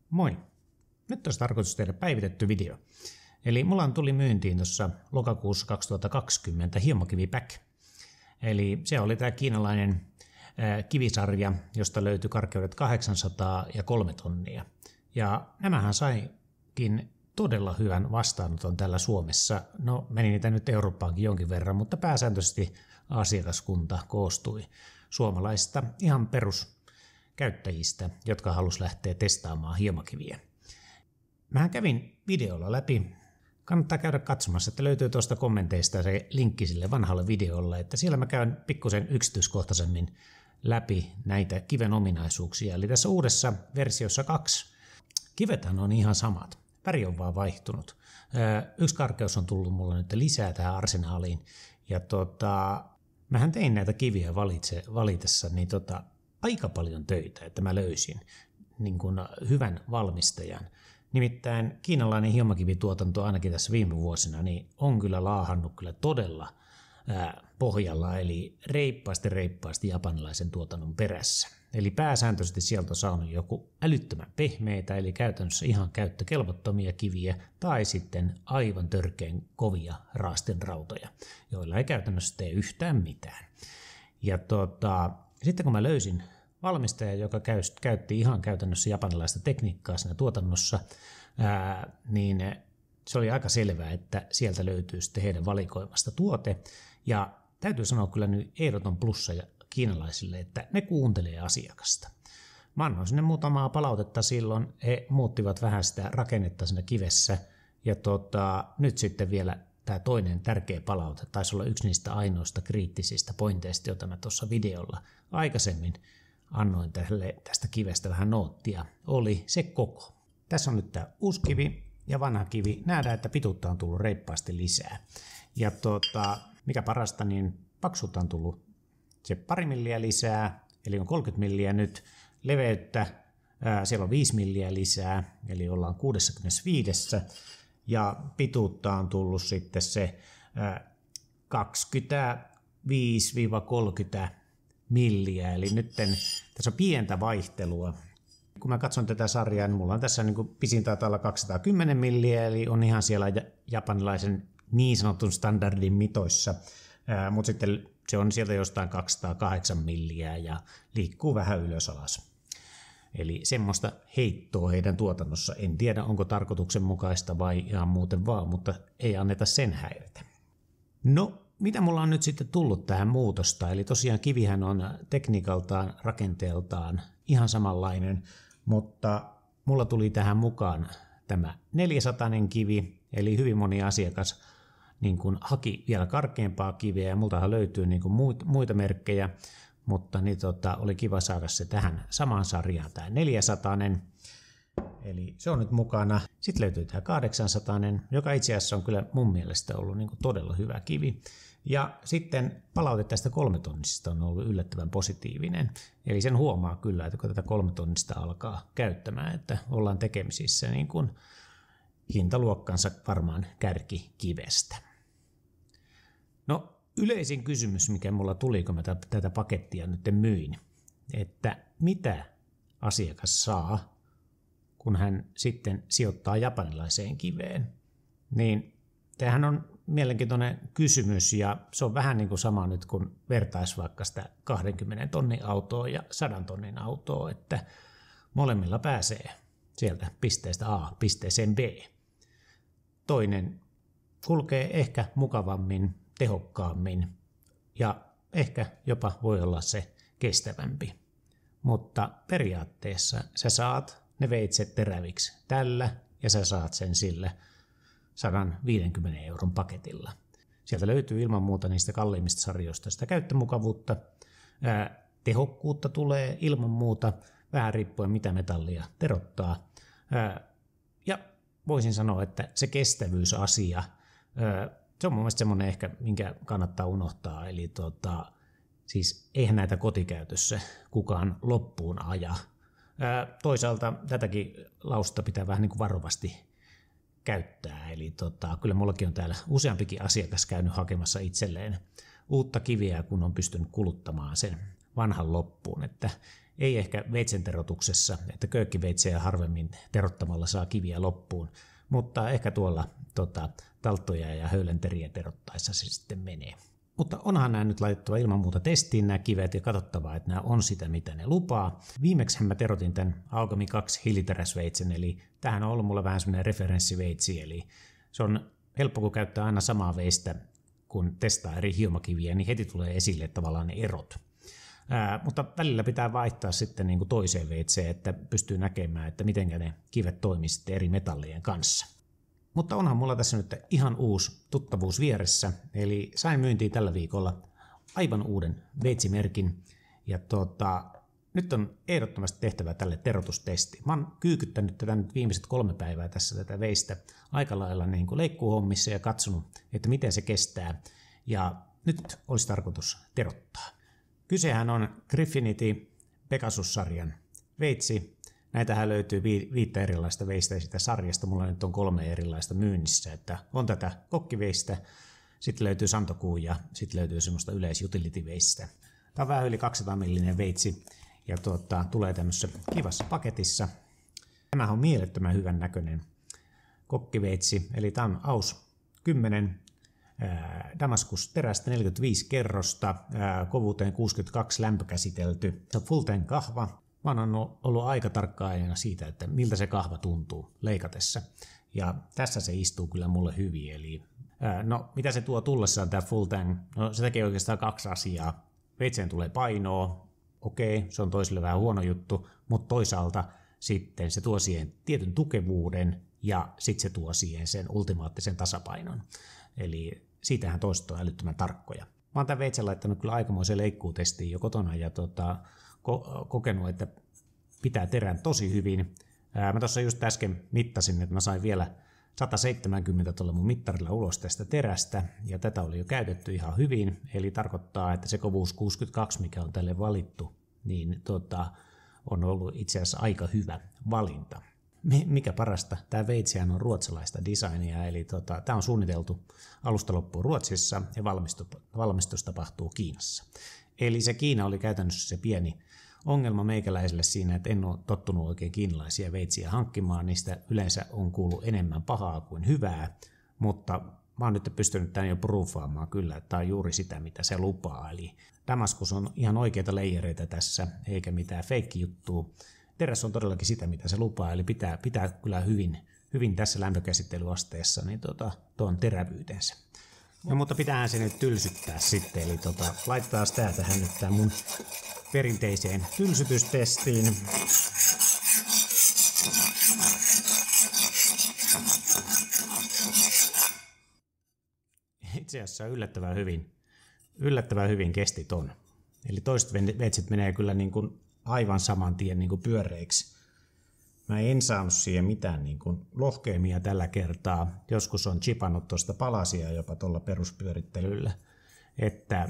Moi! Nyt olisi tarkoitus tehdä päivitetty video. Eli mulla tuli myyntiin tuossa lokakuussa 2020 Hiemokivi Pack. Eli se oli tämä kiinalainen kivisarja, josta löytyi karkeudet 800 ja 3 tonnia. Ja nämähän saikin todella hyvän vastaanoton täällä Suomessa. No meni niitä nyt Eurooppaankin jonkin verran, mutta pääsääntöisesti asiakaskunta koostui suomalaisista ihan peruskäyttäjistä, jotka halusi lähteä testaamaan hiemokiviä. Mähän kävin videolla läpi. Kannattaa käydä katsomassa, että löytyy tuosta kommenteista se linkki sille vanhalle videolle, että siellä mä käyn pikkusen yksityiskohtaisemmin läpi näitä kiven ominaisuuksia. Eli tässä uudessa versiossa 2 kivethän on ihan samat. Väri on vaan vaihtunut. Yksi karkeus on tullut mulla nyt lisää tähän arsenaaliin. Ja mähän tein näitä kiviä valitessa niin aika paljon töitä, että mä löysin niin kuin hyvän valmistajan. Nimittäin kiinalainen hiemakivituotanto ainakin tässä viime vuosina niin on kyllä laahannut kyllä todella pohjalla, eli reippaasti japanilaisen tuotannon perässä. Eli pääsääntöisesti sieltä on saanut joku älyttömän pehmeitä, eli käytännössä ihan käyttökelvottomia kiviä, tai sitten aivan törkeän kovia raastinrautoja, joilla ei käytännössä tee yhtään mitään. Ja sitten kun mä löysin valmistaja, joka käytti ihan käytännössä japanilaista tekniikkaa siinä tuotannossa, niin se oli aika selvää, että sieltä löytyy sitten heidän valikoimasta tuote. Ja täytyy sanoa kyllä nyt ehdoton plussa kiinalaisille, että ne kuuntelee asiakasta. Mä annoin sinne muutamaa palautetta silloin, he muuttivat vähän sitä rakennetta siinä kivessä. Ja nyt sitten vielä tämä toinen tärkeä palaute, taisi olla yksi niistä ainoista kriittisistä pointeista, joita mä tuossa videolla aikaisemmin annoin tästä kivestä vähän noottia, oli se koko. Tässä on nyt tämä uusi kivi ja vanha kivi. Nähdään, että pituutta on tullut reippaasti lisää. Ja mikä parasta, niin paksuutta on tullut se 2 milliä lisää, eli on 30 milliä nyt. Leveyttä, siellä on 5 milliä lisää, eli ollaan 65. Ja pituutta on tullut sitten se 25-30 milliä, eli nyt tässä on pientä vaihtelua. Kun mä katson tätä sarjaa, niin mulla on tässä niin pisin taitaa olla 210 milliä, eli on ihan siellä japanilaisen niin sanotun standardin mitoissa, mutta sitten se on sieltä jostain 208 milliä ja liikkuu vähän ylös alas. Eli semmoista heittoa heidän tuotannossa. En tiedä, onko tarkoituksenmukaista vai ihan muuten vaan, mutta ei anneta sen häiritä. No, mitä mulla on nyt sitten tullut tähän muutosta? Eli tosiaan kivihän on tekniikaltaan, rakenteeltaan ihan samanlainen, mutta mulla tuli tähän mukaan tämä 400 kivi, eli hyvin moni asiakas niin kun haki vielä karkeampaa kiveä, ja multahan löytyy niin kun muita merkkejä, mutta niin oli kiva saada se tähän samaan sarjaan, tämä 400. Eli se on nyt mukana. Sitten löytyy tämä 800, joka itse asiassa on kyllä mun mielestä ollut niin kuin todella hyvä kivi. Ja sitten palaute tästä 3 tonnisesta on ollut yllättävän positiivinen. Eli sen huomaa kyllä, että kun tätä 3 tonnista alkaa käyttämään, että ollaan tekemisissä niin kuin hintaluokkansa varmaan kärkikivestä. No yleisin kysymys, mikä mulla tuli, kun mä tätä pakettia nyt myin, että mitä asiakas saa, kun hän sitten sijoittaa japanilaiseen kiveen, niin tämähän on mielenkiintoinen kysymys ja se on vähän niin kuin sama nyt, kun vertaisi vaikka sitä 20 tonnin autoa ja 100 tonnin autoa, että molemmilla pääsee sieltä pisteestä A pisteeseen B. Toinen kulkee ehkä mukavammin, tehokkaammin ja ehkä jopa voi olla se kestävämpi, mutta periaatteessa sä saat ne veitset teräviksi tällä ja sä saat sen sillä 150 euron paketilla. Sieltä löytyy ilman muuta niistä kalliimmista sarjoista sitä käyttömukavuutta. Tehokkuutta tulee ilman muuta, vähän riippuen mitä metallia terottaa. Ja voisin sanoa, että se kestävyysasia, se on mun mielestä semmoinen ehkä, minkä kannattaa unohtaa. Eli siis eihän näitä kotikäytössä kukaan loppuun aja. Toisaalta tätäkin lausta pitää vähän niin kuin varovasti käyttää. Eli kyllä mullakin on täällä useampikin asiakas käynyt hakemassa itselleen uutta kiviä, kun on pystynyt kuluttamaan sen vanhan loppuun. Että Ei ehkä veitsen terotuksessa, että köökkiveitsejä harvemmin terottamalla saa kiviä loppuun, mutta ehkä tuolla talttoja ja höylänteriä terottaessa se sitten menee. Mutta onhan nämä nyt laitettava ilman muuta testiin nämä kivet ja katsottava, että nämä on sitä, mitä ne lupaa. Viimeksi mä terotin tämän Alchemy 2 hiiliteräsveitsen, eli tämähän on ollut mulla vähän semmoinen referenssiveitsi, eli se on helppo, kun käyttää aina samaa veistä, kun testaa eri hiomakiviä, niin heti tulee esille tavallaan ne erot. Mutta välillä pitää vaihtaa sitten niin kuin toiseen veitseen, että pystyy näkemään, että miten ne kivet toimii sitten eri metallien kanssa. Mutta onhan mulla tässä nyt ihan uusi tuttavuus vieressä, eli sain myyntiin tällä viikolla aivan uuden veitsimerkin, ja nyt on ehdottomasti tehtävä tälle terotustesti. Mä oon kyykyttänyt tätä nyt viimeiset 3 päivää tässä tätä veistä aika lailla niin kuin leikkuuhommissa ja katsonut, että miten se kestää, ja nyt olisi tarkoitus terottaa. Kysehän on Griffinity Pegasus-sarjan veitsi. Näitähän löytyy 5 erilaista veistä siitä sarjasta. Mulla nyt on 3 erilaista myynnissä. Että on tätä kokkiveistä, sitten löytyy santokuu ja sitten löytyy semmoista yleisjutility-veistä. Tämä on vähän yli 200 millinen veitsi ja tulee tämmöisessä kivassa paketissa. Tämä on mielettömän hyvän näköinen kokkiveitsi. Eli tämä on AUS 10 Damaskus terästä 45 kerrosta, kovuuteen 62 lämpökäsitelty. Se on Fulten kahva. Mä oon ollut aika tarkkaajana siitä, että miltä se kahva tuntuu leikatessa. Ja tässä se istuu kyllä mulle hyvin. Eli, mitä se tuo tullessaan tämä Fulten? No se tekee oikeastaan 2 asiaa. Veitseen tulee painoa. Okei, se on toiselle vähän huono juttu, mutta toisaalta sitten se tuo siihen tietyn tukevuuden ja sitten se tuo siihen sen ultimaattisen tasapainon. Eli siitähän toiset on älyttömän tarkkoja. Mä oon tämän veitsen laittanut kyllä aikamoiseen leikkuutestiin jo kotona ja kokenut, että pitää terän tosi hyvin. Mä tuossa just äsken mittasin, että mä sain vielä 170 tuolla mun mittarilla ulos tästä terästä, ja tätä oli jo käytetty ihan hyvin, eli tarkoittaa, että se kovuus 62, mikä on tälle valittu, niin on ollut itse asiassa aika hyvä valinta. Mikä parasta, tämä veitsihän on ruotsalaista designia, eli tämä on suunniteltu alusta loppuun Ruotsissa ja valmistus tapahtuu Kiinassa. Eli se Kiina oli käytännössä se pieni ongelma meikäläiselle siinä, että en ole tottunut oikein kiinalaisia veitsiä hankkimaan, niistä yleensä on kuullut enemmän pahaa kuin hyvää, mutta mä oon nyt pystynyt tämän jo proofaamaan kyllä, että tämä on juuri sitä, mitä se lupaa, eli Damaskus on ihan oikeita leijereitä tässä, eikä mitään fake-juttua. Teräs on todellakin sitä, mitä se lupaa, eli pitää kyllä hyvin tässä lämpökäsittelyasteessa niin tuon terävyytensä. No, mutta pitäähän se nyt tylsyttää sitten, eli laitetaan tää tähän nyt tämän mun perinteiseen tylsytystestiin. Itse asiassa yllättävän hyvin kesti ton. Eli toiset veitset menee kyllä niin kuin aivan saman tien niin kuin pyöreiksi. Mä en saanut siihen mitään niin kuin lohkeimia tällä kertaa. Joskus on chipannut tuosta palasia jopa tuolla peruspyörittelyllä. Että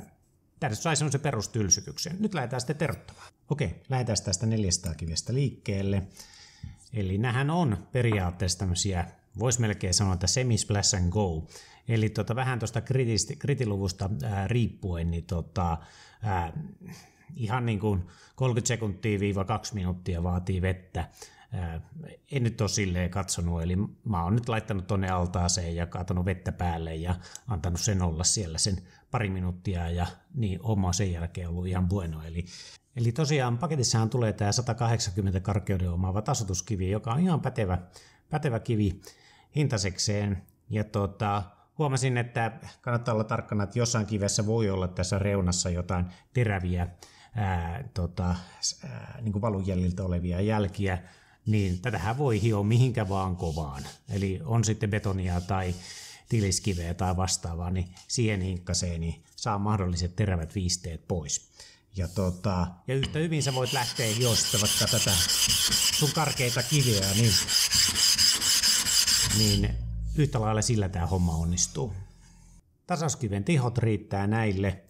tässä sai semmoisen perustylsytyksen. Nyt lähdetään sitten terottamaan. Okei, lähdetään tästä 400 kivestä liikkeelle. Eli nämähän on periaatteessa tämmöisiä, voisi melkein sanoa, että semi-splash and go. Eli vähän tuosta kritiluvusta riippuen, niin ihan niin kuin 30 sekuntia - 2 minuuttia vaatii vettä. En nyt ole silleen katsonut, eli mä oon nyt laittanut tonne altaaseen ja kaatanut vettä päälle ja antanut sen olla siellä sen 2 minuuttia ja niin homma on sen jälkeen ollut ihan bueno. Eli tosiaan paketissahan tulee tämä 180 karkeuden omaava tasoituskivi, joka on ihan pätevä kivi hintasekseen. Ja huomasin, että kannattaa olla tarkkana, että jossain kivessä voi olla tässä reunassa jotain teräviä niin kuin valujäljiltä olevia jälkiä, niin tätähän voi hioa mihinkä vaan kovaan. Eli on sitten betonia tai tiliskiveä tai vastaavaa, niin siihen hinkkaseen niin saa mahdolliset terävät viisteet pois. Ja yhtä hyvin sä voit lähteä hiosta vaikka tätä sun karkeita kiveä, niin yhtä lailla sillä tämä homma onnistuu. Tasauskiven tehot riittää näille.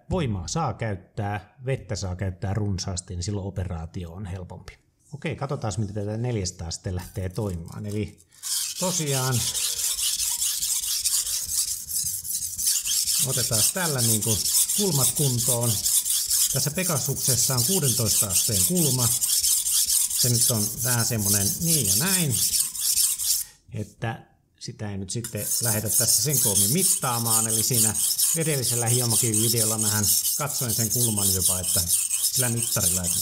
Voimaa saa käyttää, vettä saa käyttää runsaasti, niin silloin operaatio on helpompi. Okei, katsotaan miten tätä 400 sitten lähtee toimimaan. Eli tosiaan otetaan tällä niin kuin kulmat kuntoon. Tässä Pegasuksessa on 16 asteen kulma. Se nyt on vähän semmonen niin ja näin, että sitä ei nyt sitten lähdetä tässä sen koommin mittaamaan. Eli siinä edellisellä hiemokivivideolla mähän katsoin sen kulman jopa, että sillä mittarilla, että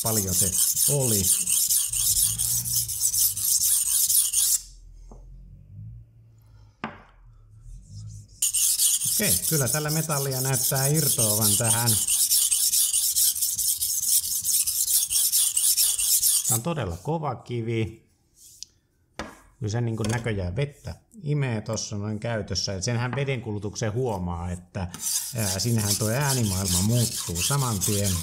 paljon se oli. Okei, kyllä tällä metallia näyttää irtoavan tähän. Tämä on todella kova kivi. Kyllä se niin kuin näköjään vettä imee tuossa noin käytössä. Et senhän vedenkulutuksen huomaa, että siinähän tuo äänimaailma muuttuu saman tien.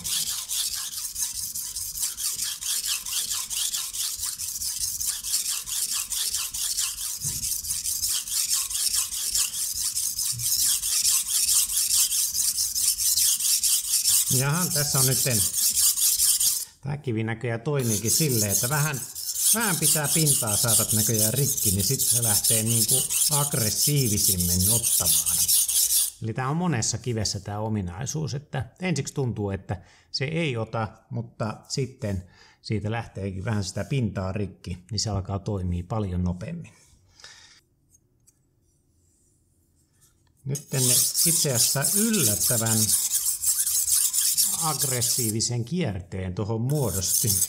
Jaha, tässä on nyt tämä kivi näköjään toimiikin silleen, että vähän pitää pintaa saada näköjään rikki, niin sitten se lähtee niin kuin aggressiivisimmin ottamaan. Eli tämä on monessa kivessä tämä ominaisuus, että ensiksi tuntuu, että se ei ota, mutta sitten siitä lähteekin vähän sitä pintaa rikki, niin se alkaa toimia paljon nopeammin. Nyt ne itse asiassa yllättävän aggressiivisen kierteen tuohon muodosti.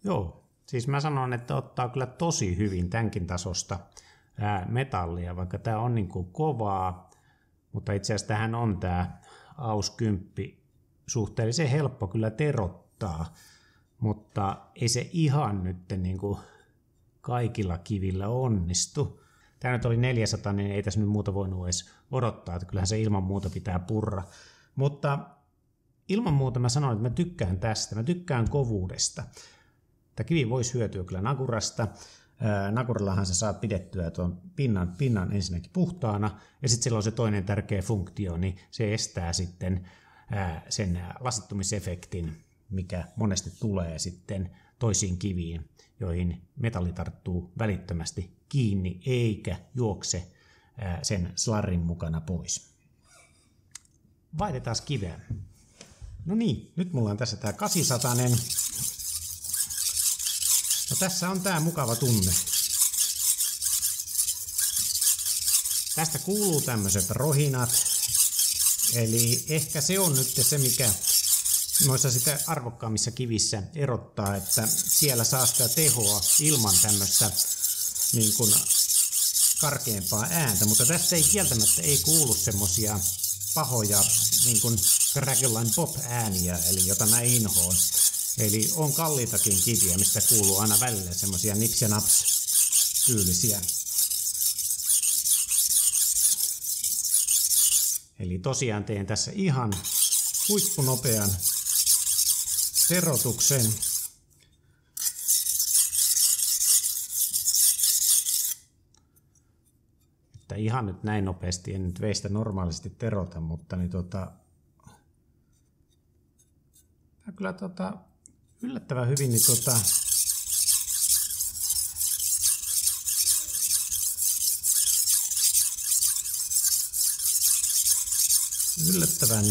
Joo, siis mä sanon, että ottaa kyllä tosi hyvin tämänkin tasosta metallia, vaikka tää on niin kuin kovaa, mutta itse asiassa tähän on tää AUS 10 suhteellisen helppo kyllä terottaa, mutta ei se ihan nyt niin kuin kaikilla kivillä onnistu. Tämä nyt oli 400, niin ei tässä nyt muuta voinut edes odottaa, että kyllähän se ilman muuta pitää purra. Mutta ilman muuta mä sanoin, että mä tykkään tästä, mä tykkään kovuudesta. Tämä kivi voisi hyötyä kyllä nakurasta. Nakurillahan sä saat pidettyä tuon pinnan ensinnäkin puhtaana, ja sitten sillä on se toinen tärkeä funktio, niin se estää sitten sen lasittumisefektin, mikä monesti tulee sitten toisiin kiviin, joihin metalli tarttuu välittömästi kiinni eikä juokse sen slarrin mukana pois. Vaihdetaan kiveä. No niin, nyt mulla on tässä tää 800. No tässä on tää mukava tunne. Tästä kuuluu tämmöiset rohinat. Eli ehkä se on nyt se, mikä noissa sitä arvokkaammissa kivissä erottaa, että siellä saa sitä tehoa ilman tämmöistä niin kuin karkeampaa ääntä, mutta tästä ei kieltämättä ei kuulu semmosia pahoja niin kuin Crackline pop-ääniä, eli jota mä inhoon. Eli on kalliitakin kiviä, mistä kuuluu aina välillä semmosia nips ja naps tyylisiä. Eli tosiaan teen tässä ihan huippunopean terotuksen. Että ihan nyt näin nopeasti en nyt veistä normaalisti terota, mutta niin kyllä yllättävän hyvin niin yllättävän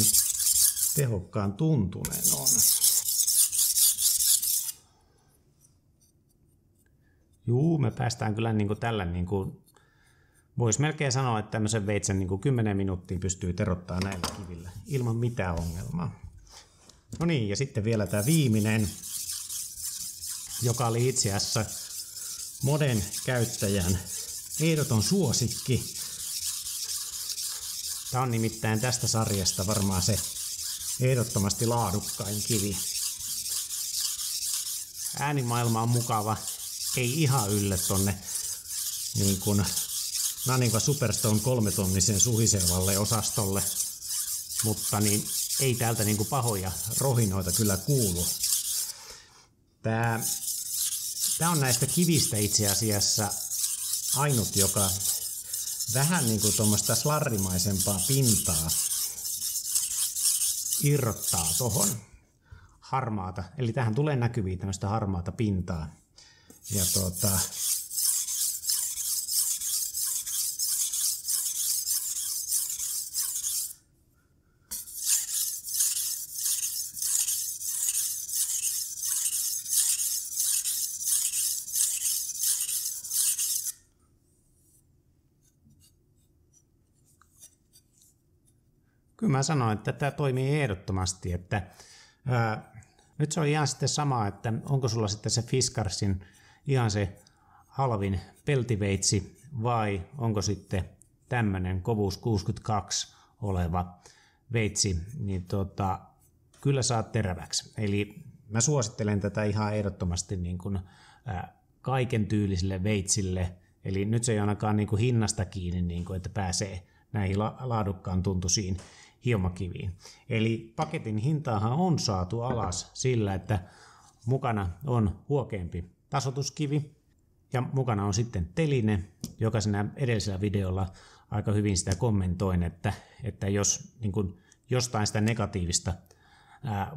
tehokkaan tuntuneen on. Juu, me päästään kyllä niin kuin tällä, niin kuin, voisi melkein sanoa, että tämmöisen veitsen niin kuin 10 minuuttia pystyy terottamaan näillä kivillä ilman mitään ongelmaa. No niin, ja sitten vielä tämä viimeinen, joka oli itse asiassa monen käyttäjän ehdoton suosikki. Tämä on nimittäin tästä sarjasta varmaan se ehdottomasti laadukkain kivi. Äänimaailma on mukava, ei ihan yllä tonne niin kuin Naninka Superstone 3-tonnisen suhisevalle osastolle, mutta niin ei täältä niin kuin pahoja rohinoita kyllä kuulu. Tää on näistä kivistä itse asiassa ainut, joka vähän niin kuin tuommoista slarrimaisempaa pintaa irrottaa tohon harmaata. Eli tähän tulee näkyviin tämmöistä harmaata pintaa. Ja Kyllä mä sanoin, että tämä toimii ehdottomasti, että nyt se on ihan sitten sama, että onko sulla sitten se Fiskarsin ihan se halvin peltiveitsi vai onko sitten tämmöinen kovuus 62 oleva veitsi, niin kyllä saat teräväksi. Eli mä suosittelen tätä ihan ehdottomasti niin kuin, kaiken tyylisille veitsille, eli nyt se ei ainakaan niin kuin hinnasta kiinni, niin kuin, että pääsee näihin laadukkaan tuntuisiin hiomakiviin. Eli paketin hintaahan on saatu alas sillä, että mukana on huokeampi tasoituskivi ja mukana on sitten teline, joka siinä edellisellä videolla aika hyvin sitä kommentoin, että jos niin kuin jostain sitä negatiivista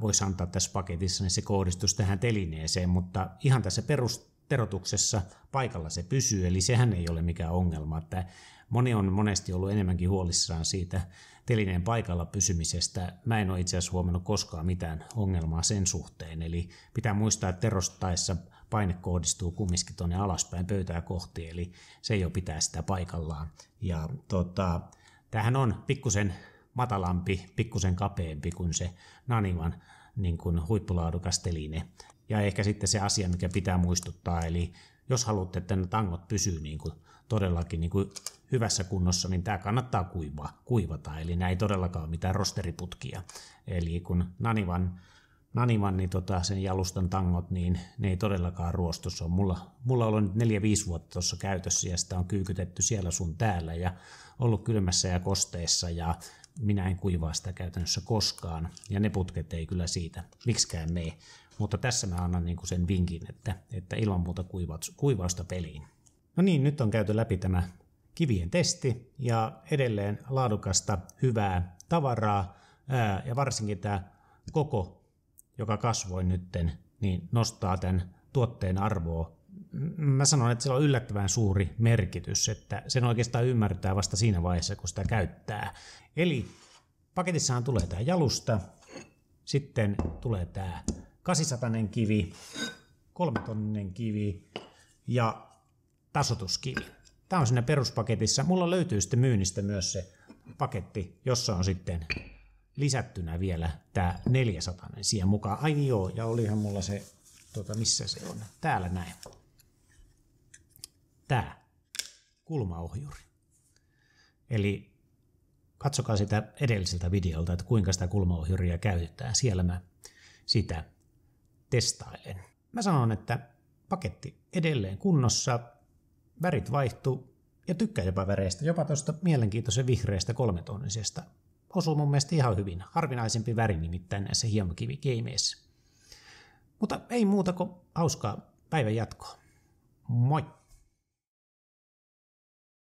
voisi antaa tässä paketissa, niin se kohdistuisi tähän telineeseen, mutta ihan tässä perusterotuksessa paikalla se pysyy, eli sehän ei ole mikään ongelma. Että moni on monesti ollut enemmänkin huolissaan siitä telineen paikalla pysymisestä. Mä en ole itse asiassa huomannut koskaan mitään ongelmaa sen suhteen, eli pitää muistaa, että terostaessa paine kohdistuu kumminkin tuonne alaspäin pöytää kohti, eli se ei ole pitää sitä paikallaan. Ja tämähän on pikkusen matalampi, pikkusen kapeampi kuin se Nanivan niin kuin huippulaadukas teline. Ja ehkä sitten se asia, mikä pitää muistuttaa, eli jos haluatte, että ne tangot pysyy niin kuin todellakin niin kuin hyvässä kunnossa, niin tämä kannattaa kuivata. Eli nämä ei todellakaan ole mitään rosteriputkia. Eli kun Nanivan niin sen jalustan tangot, niin ne ei todellakaan ruostu. Se on mulla on nyt 4-5 vuotta tuossa käytössä ja sitä on kyykytetty siellä sun täällä ja ollut kylmässä ja kosteessa ja minä en kuivaa sitä käytännössä koskaan. Ja ne putket ei kyllä siitä miksikään mene. Mutta tässä mä annan niinku sen vinkin, että ilman muuta kuivausta peliin. No niin, nyt on käyty läpi tämä kivien testi ja edelleen laadukasta, hyvää tavaraa ja varsinkin tämä koko, joka kasvoi nytten, niin nostaa tämän tuotteen arvoa. Mä sanon, että sillä on yllättävän suuri merkitys, että sen oikeastaan ymmärtää vasta siinä vaiheessa, kun sitä käyttää. Eli paketissahan tulee tämä jalusta, sitten tulee tämä 800 kivi, 3 tonnin kivi ja tasoituskivi. Tämä on siinä peruspaketissa. Mulla löytyy sitten myynnistä myös se paketti, jossa on sitten lisättynä vielä tämä 400 siihen mukaan. Ai niin joo, ja olihan mulla se, missä se on? Täällä näin. Tämä kulmaohjuri. Eli katsokaa sitä edelliseltä videolta, että kuinka sitä kulmaohjuria käytetään. Siellä mä sitä testailen. Mä sanon, että paketti edelleen kunnossa, värit vaihtuu ja tykkään jopa väreistä, jopa tuosta mielenkiintoisen vihreästä 3-tonnisesta. Osuu mun mielestä ihan hyvin. Harvinaisempi väri nimittäin näissä hiemakivikeimeissä. Mutta ei muuta kuin hauskaa päivän jatkoa. Moi!